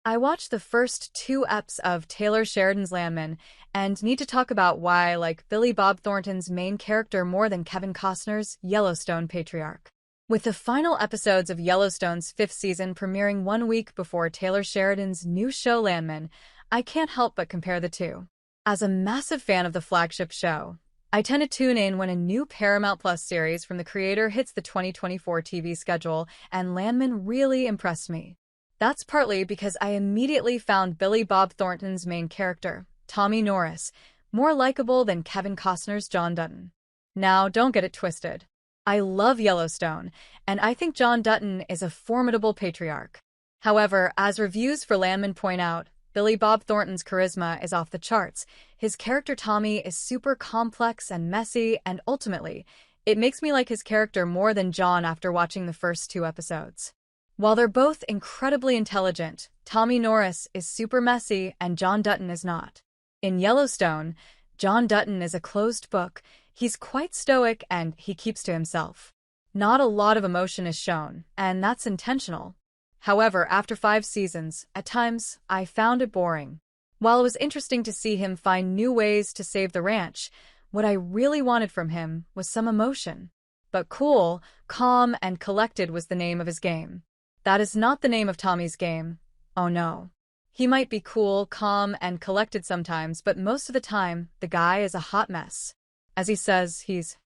I watched the first two eps of Taylor Sheridan's Landman and need to talk about why I like Bob Thornton's main character more than Kevin Costner's Yellowstone patriarch. With the final episodes of Yellowstone's fifth season premiering 1 week before Taylor Sheridan's new show Landman, I can't help but compare the two. As a massive fan of the flagship show, I tend to tune in when a new Paramount Plus series from the creator hits the 2024 TV schedule, and Landman really impressed me. That's partly because I immediately found Bob Thornton's main character, Tommy Norris, more likable than Kevin Costner's John Dutton. Now, don't get it twisted. I love Yellowstone, and I think John Dutton is a formidable patriarch. However, as reviews for Landman point out, Bob Thornton's charisma is off the charts. His character Tommy is super complex and messy, and ultimately, it makes me like his character more than John after watching the first two episodes. While they're both incredibly intelligent, Tommy Norris is super messy and John Dutton is not. In Yellowstone, John Dutton is a closed book. He's quite stoic and he keeps to himself. Not a lot of emotion is shown, and that's intentional. However, after 5 seasons, at times, I found it boring. While it was interesting to see him find new ways to save the ranch, what I really wanted from him was some emotion. But cool, calm, and collected was the name of his game. That is not the name of Tommy's game. Oh no. He might be cool, calm, and collected sometimes, but most of the time, the guy is a hot mess. As he says, he's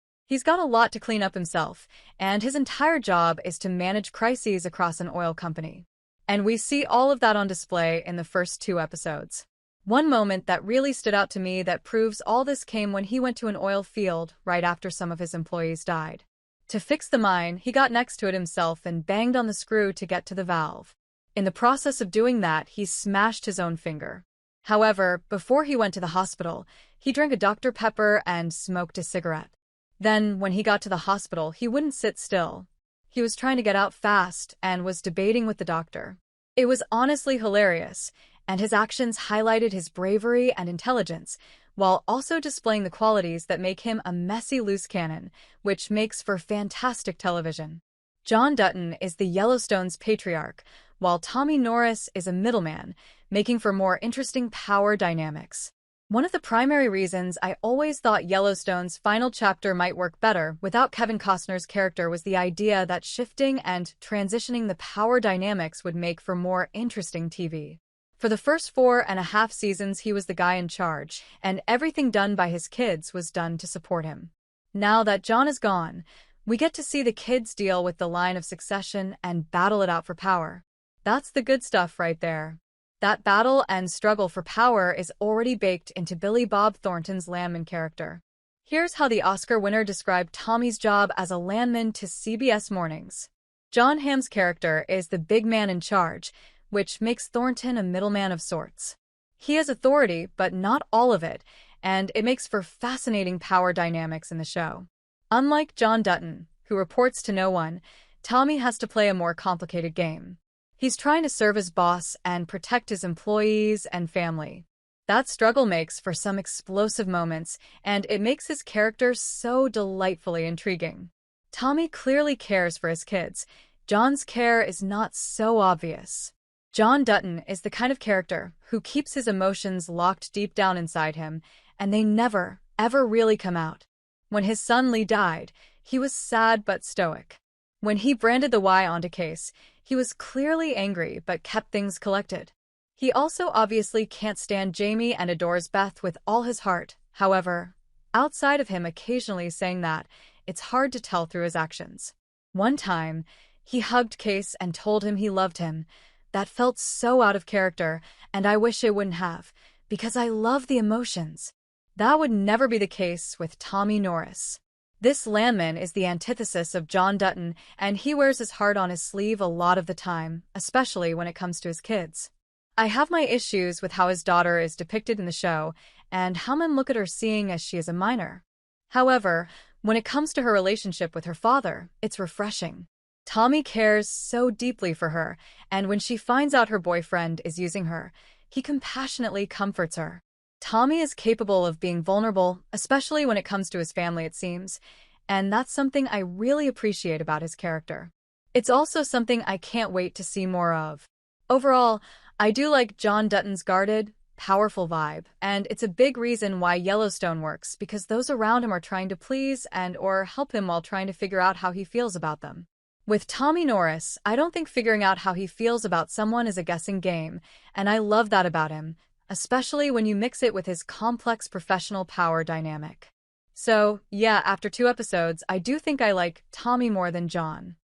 got a lot to clean up himself, and his entire job is to manage crises across an oil company. And we see all of that on display in the first 2 episodes. One moment that really stood out to me that proves all this came when he went to an oil field right after some of his employees died. To fix the mine, he got next to it himself and banged on the screw to get to the valve. In the process of doing that, he smashed his own finger. However, before he went to the hospital, he drank a Dr. Pepper and smoked a cigarette. Then, when he got to the hospital, he wouldn't sit still. He was trying to get out fast and was debating with the doctor. It was honestly hilarious, and his actions highlighted his bravery and intelligence, while also displaying the qualities that make him a messy loose cannon, which makes for fantastic television. John Dutton is the Yellowstone's patriarch, while Tommy Norris is a middleman, making for more interesting power dynamics. One of the primary reasons I always thought Yellowstone's final chapter might work better without Kevin Costner's character was the idea that shifting and transitioning the power dynamics would make for more interesting TV. For the first 4.5 seasons, he was the guy in charge, and everything done by his kids was done to support him. Now that John is gone, we get to see the kids deal with the line of succession and battle it out for power. That's the good stuff right there. That battle and struggle for power is already baked into Bob Thornton's Landman character. Here's how the Oscar winner described Tommy's job as a landman to CBS Mornings. Jon Hamm's character is the big man in charge, which makes Thornton a middleman of sorts. He has authority, but not all of it, and it makes for fascinating power dynamics in the show. Unlike John Dutton, who reports to no one, Tommy has to play a more complicated game. He's trying to serve as boss and protect his employees and family. That struggle makes for some explosive moments, and it makes his character so delightfully intriguing. Tommy clearly cares for his kids. John's care is not so obvious. John Dutton is the kind of character who keeps his emotions locked deep down inside him, and they never, ever really come out. When his son Lee died, he was sad but stoic. When he branded the Y onto Case, he was clearly angry but kept things collected. He also obviously can't stand Jamie and adores Beth with all his heart. However, outside of him occasionally saying that, it's hard to tell through his actions. One time, he hugged Case and told him he loved him. That felt so out of character, and I wish it wouldn't have, because I love the emotions. That would never be the case with Tommy Norris. This Landman is the antithesis of John Dutton, and he wears his heart on his sleeve a lot of the time, especially when it comes to his kids. I have my issues with how his daughter is depicted in the show, and how men look at her seeing as she is a minor. However, when it comes to her relationship with her father, it's refreshing. Tommy cares so deeply for her, and when she finds out her boyfriend is using her, he compassionately comforts her. Tommy is capable of being vulnerable, especially when it comes to his family, it seems, and that's something I really appreciate about his character. It's also something I can't wait to see more of. Overall, I do like John Dutton's guarded, powerful vibe, and it's a big reason why Yellowstone works, because those around him are trying to please and or help him while trying to figure out how he feels about them. With Tommy Norris, I don't think figuring out how he feels about someone is a guessing game, and I love that about him, especially when you mix it with his complex professional power dynamic. So, yeah, after 2 episodes, I do think I like Tommy more than John.